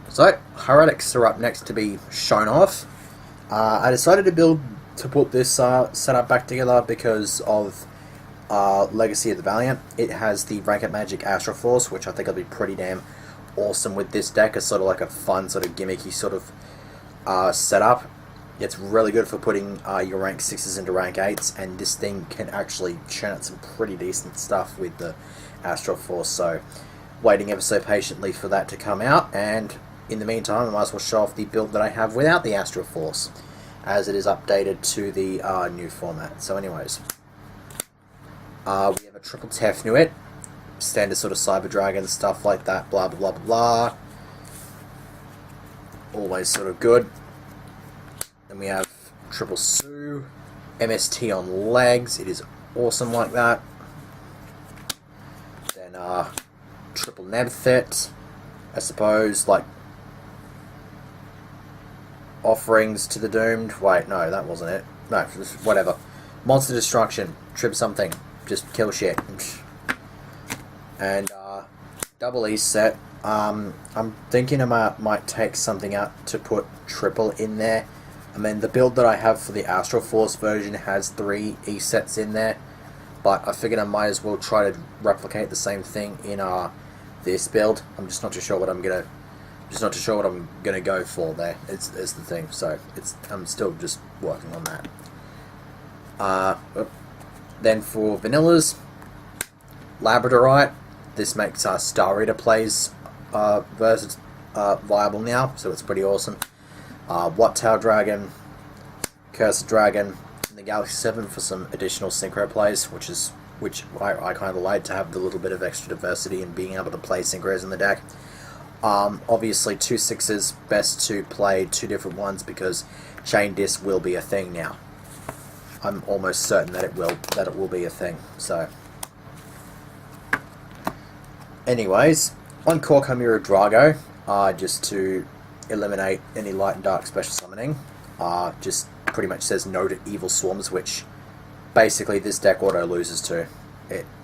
So, Hieratic are up next to be shown off. I decided to put this setup back together because of Legacy of the Valiant. It has the Rank Up Magic Astral Force, which I think will be pretty damn awesome with this deck. It's sort of like a fun, sort of gimmicky sort of setup. It's really good for putting your rank 6s into rank 8s, and this thing can actually churn out some pretty decent stuff with the Astral Force. So, waiting ever so patiently for that to come out, and in the meantime, I might as well show off the build that I have without the Astral Force, as it is updated to the new format. So anyways, we have a triple Tefnuit, standard sort of Cyber Dragon, stuff like that, blah blah blah blah. Always sort of good. Then we have triple Sue, MST on legs, it is awesome like that. Then triple Nebthet, I suppose, like offerings to the doomed. Wait, no, that wasn't it. No, whatever. Monster destruction, trip something, just kill shit. And double E set. I'm thinking I might take something out to put triple in there. I mean, the build that I have for the Astral Force version has 3 E sets in there, but I figured I might as well try to replicate the same thing in this build. I'm just not too sure what I'm gonna go for there. It's the thing. So I'm still just working on that. Then for vanillas, Labradorite. This makes Star Eater plays versus viable now, so it's pretty awesome. Watt-Tail Dragon, Cursed Dragon, and the Galaxy 7 for some additional synchro plays, which I kind of like to have the little bit of extra diversity and being able to play synchros in the deck. Obviously 2 6s, best to play 2 different ones because Chain Disc will be a thing now. I'm almost certain that it will be a thing. So, anyways, on Core Chimera Drago, just to eliminate any light and dark special summoning, just pretty much says no to Evil Swarms, which basically this deck auto loses to.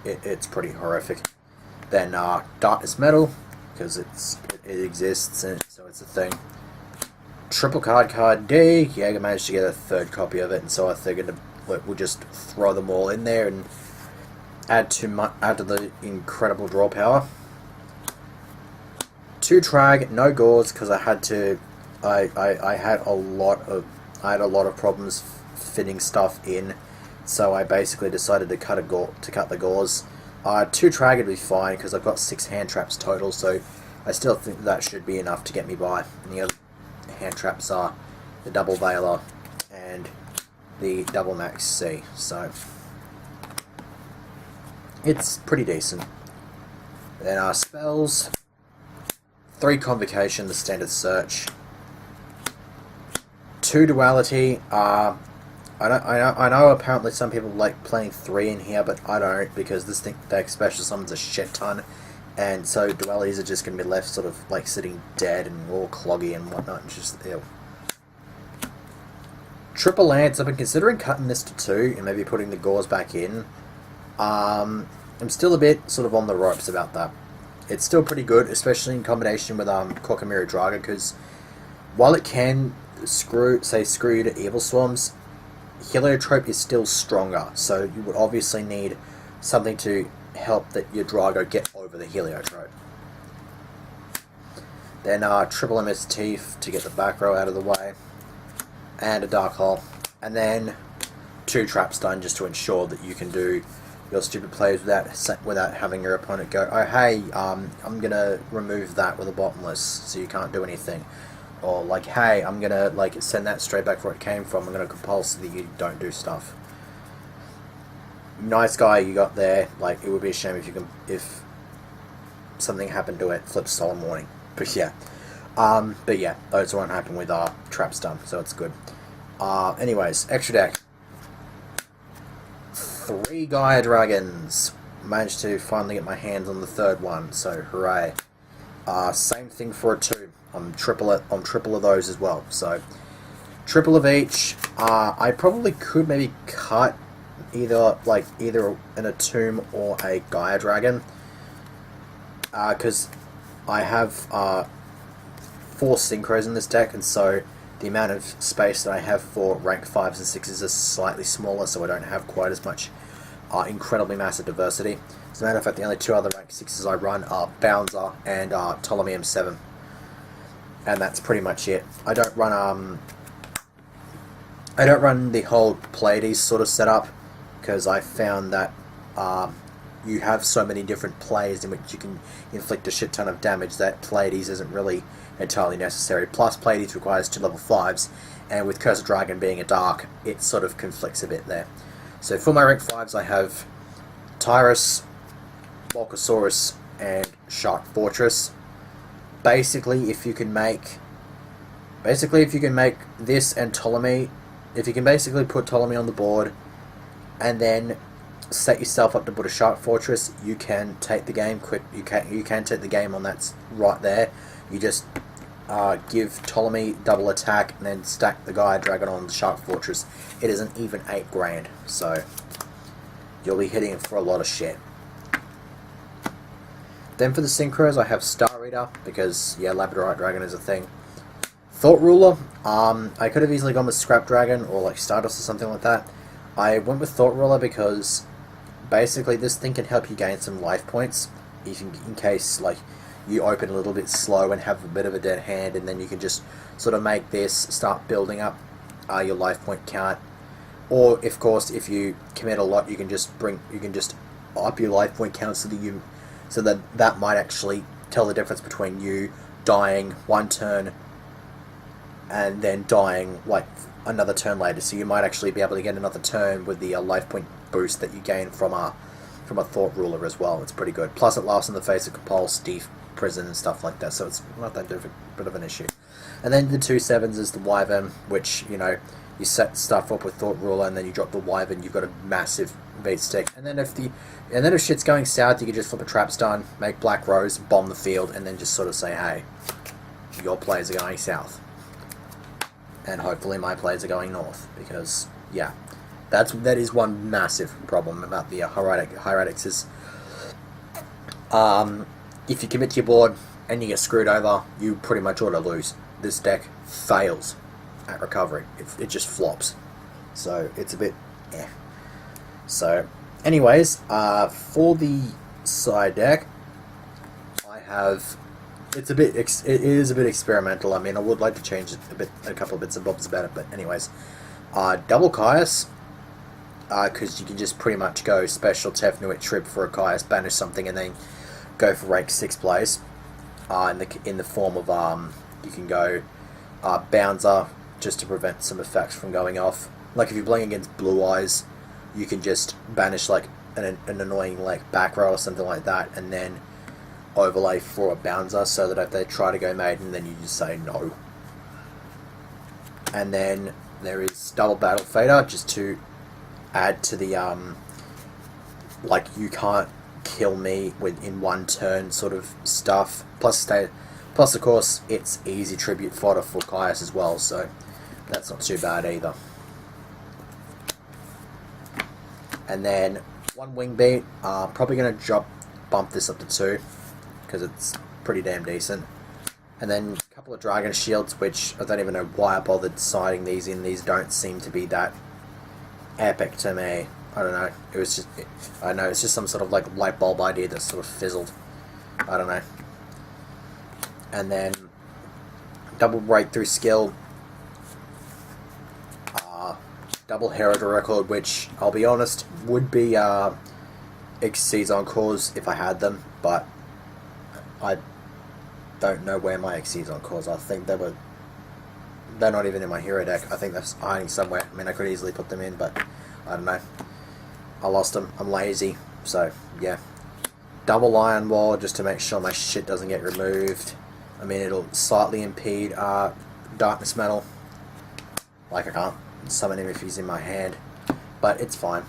It's pretty horrific. Then Darkness Metal, because it exists, and so it's a thing. Triple card D. Jaeger managed to get a 3rd copy of it, and so I figured we'll just throw them all in there and add to the incredible draw power. 2 Trag, no Gauze, because I had to. I had a lot of problems fitting stuff in, so I basically decided to cut the Gauze. 2 Trag would be fine because I've got 6 hand traps total, so I still think that should be enough to get me by. And the other hand traps are the double Veiler and the double Max C, so it's pretty decent. Then our spells, 3 Convocation, the standard search, 2 Duality. I know apparently some people like playing 3 in here, but I don't, because this deck special summons a shit ton, and so dualities are just going to be left sort of like sitting dead and all cloggy and whatnot, and just ew. Triple Lance, I've been considering cutting this to 2 and maybe putting the Gauze back in. I'm still a bit sort of on the ropes about that. It's still pretty good, especially in combination with Core Chimera Drago, because while it can screw you to Evil Swarms, Heliotrope is still stronger, so you would obviously need something to help that your Drago get over the Heliotrope. Then triple MST to get the back row out of the way, and a Dark Hole, and then 2 Traps done just to ensure that you can do your stupid plays without having your opponent go, oh hey, I'm gonna remove that with a bottomless, so you can't do anything. Or like, hey, I'm gonna like send that straight back where it came from. I'm gonna compel so that you don't do stuff. Nice guy you got there. Like, it would be a shame if something happened to it. Flip Solemn Warning. But yeah, those won't happen with traps done, so it's good. Anyways, extra deck. 3 Gaia Dragons. Managed to finally get my hands on the 3rd one, so hooray. Same thing for a 2. I'm triple of those as well, so triple of each. I probably could maybe cut either an Tomb or a Gaia Dragon, because I have 4 synchros in this deck, and so the amount of space that I have for rank 5s and 6s is slightly smaller, so I don't have quite as much incredibly massive diversity. As a matter of fact, the only 2 other rank 6s I run are Bouncer and Ptolemy M7. And that's pretty much it. I don't run the whole Pleiades sort of setup, because I found that you have so many different plays in which you can inflict a shit ton of damage that Pleiades isn't really entirely necessary. Plus, Pleiades requires 2 level 5s, and with Curse of Dragon being a dark, it sort of conflicts a bit there. So for my rank 5s, I have Tyrus, Volcasaurus, and Shark Fortress. Basically, if you can make this and Ptolemy, if you can basically put Ptolemy on the board, and then set yourself up to put a Shark Fortress, you can take the game quick. You can take the game on that right there. You just give Ptolemy double attack and then stack the Gaia Dragon on the Shark Fortress. It is an even 8 grand, so you'll be hitting for a lot of shit. Then for the synchros, I have Star Eater, because yeah, Labradorite Dragon is a thing. Thought Ruler, I could have easily gone with Scrap Dragon or like Stardust or something like that. I went with Thought Ruler because basically this thing can help you gain some life points in case like you open a little bit slow and have a bit of a dead hand, and then you can just sort of make this start building up your life point count. Or of course, if you commit a lot, you can just up your life point count so that might actually tell the difference between you dying 1 turn and then dying like another turn later. So you might actually be able to get another turn with the life point boost that you gain from a Thought Ruler as well. It's pretty good. Plus, it lasts in the face of Compulse, Deep Prison, and stuff like that. So it's not that bit of an issue. And then the 2 7s is the Wyvern, which you set stuff up with Thought Ruler, and then you drop the Wyvern. You've got a massive beat stick. And then if shit's going south, you can just flip a Trap Stun, make Black Rose, bomb the field, and then just sort of say, hey, your plays are going south. And hopefully my plays are going north, because yeah, that is one massive problem about the Hieratics is if you commit to your board and you get screwed over, you pretty much ought to lose. This deck fails at recovery. It just flops, so it's a bit So anyways, for the side deck, I have it is a bit experimental. I mean, I would like to change it a couple of bits and bobs about it, but anyways, double Caius, because you can just pretty much go special Tefnuit Trip for a Caius, banish something, and then go for rank 6 plays. In the form of you can go Bouncer just to prevent some effects from going off. Like if you're playing against Blue Eyes, you can just banish like an annoying like back row or something like that, and then overlay for a Bouncer, so that if they try to go Maiden, then you just say no. And then there is double Battle Fader, just to add to the like you can't kill me in 1 turn sort of stuff. Plus of course it's easy tribute fodder for Caius as well, so that's not too bad either. And then 1 Wing Beat, probably going to bump this up to 2, because it's pretty damn decent. And then a couple of Dragon Shields, which I don't even know why I bothered deciding these in. These don't seem to be that epic to me. I don't know. It was just, I don't know, it's just some sort of like light bulb idea that sort of fizzled. I don't know. And then double Breakthrough Skill, double Herald Record, which I'll be honest would be Xyz Encores if I had them, but I don't know where my Xyz Encores are. I think they're not even in my hero deck. I think they're hiding somewhere. I mean, I could easily put them in, but I don't know. I lost them. I'm lazy, so yeah. Double Iron Wall just to make sure my shit doesn't get removed. I mean, it'll slightly impede Darkness Metal. Like I can't summon him if he's in my hand, but it's fine.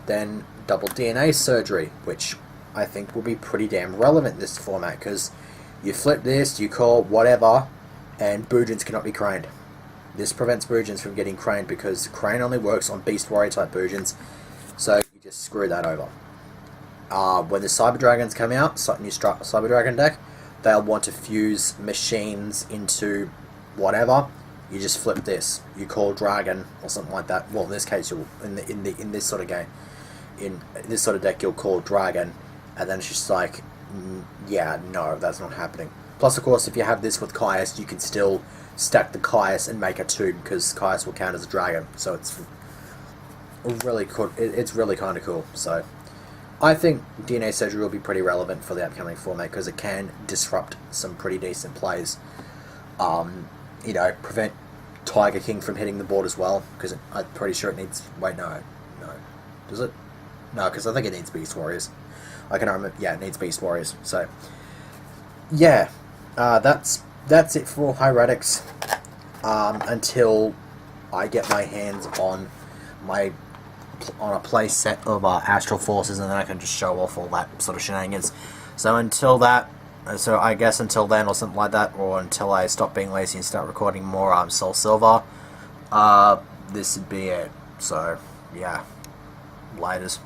Then double DNA Surgery, which I think will be pretty damn relevant in this format, because you flip this, you call whatever, and Boojins cannot be craned. This prevents Boojins from getting craned, because Crane only works on Beast Warrior type Boojins, so you just screw that over. When the Cyber Dragons come out, new Cyber Dragon deck, they'll want to fuse machines into whatever, you just flip this. You call dragon or something like that. Well, in this case, you'll in this sort of game, in this sort of deck, you'll call dragon, and then it's just like, yeah, no, that's not happening. Plus, of course, if you have this with Caius, you can still stack the Caius and make a tomb, because Caius will count as a dragon. So it's really cool. It's really kind of cool. So I think DNA Surgery will be pretty relevant for the upcoming format, because it can disrupt some pretty decent plays. You know, prevent Tiger King from hitting the board as well, because I'm pretty sure it needs... Wait, no. Does it? No, because I think it needs Beast Warriors. I can remember... Yeah, it needs Beast Warriors. So, yeah. That's it for Hieratics. Until I get my hands on a play set of Astral Forces, and then I can just show off all that sort of shenanigans. So until that... So I guess until then, or something like that, or until I stop being lazy and start recording more Soul Silver, this would be it. So, yeah. Laters.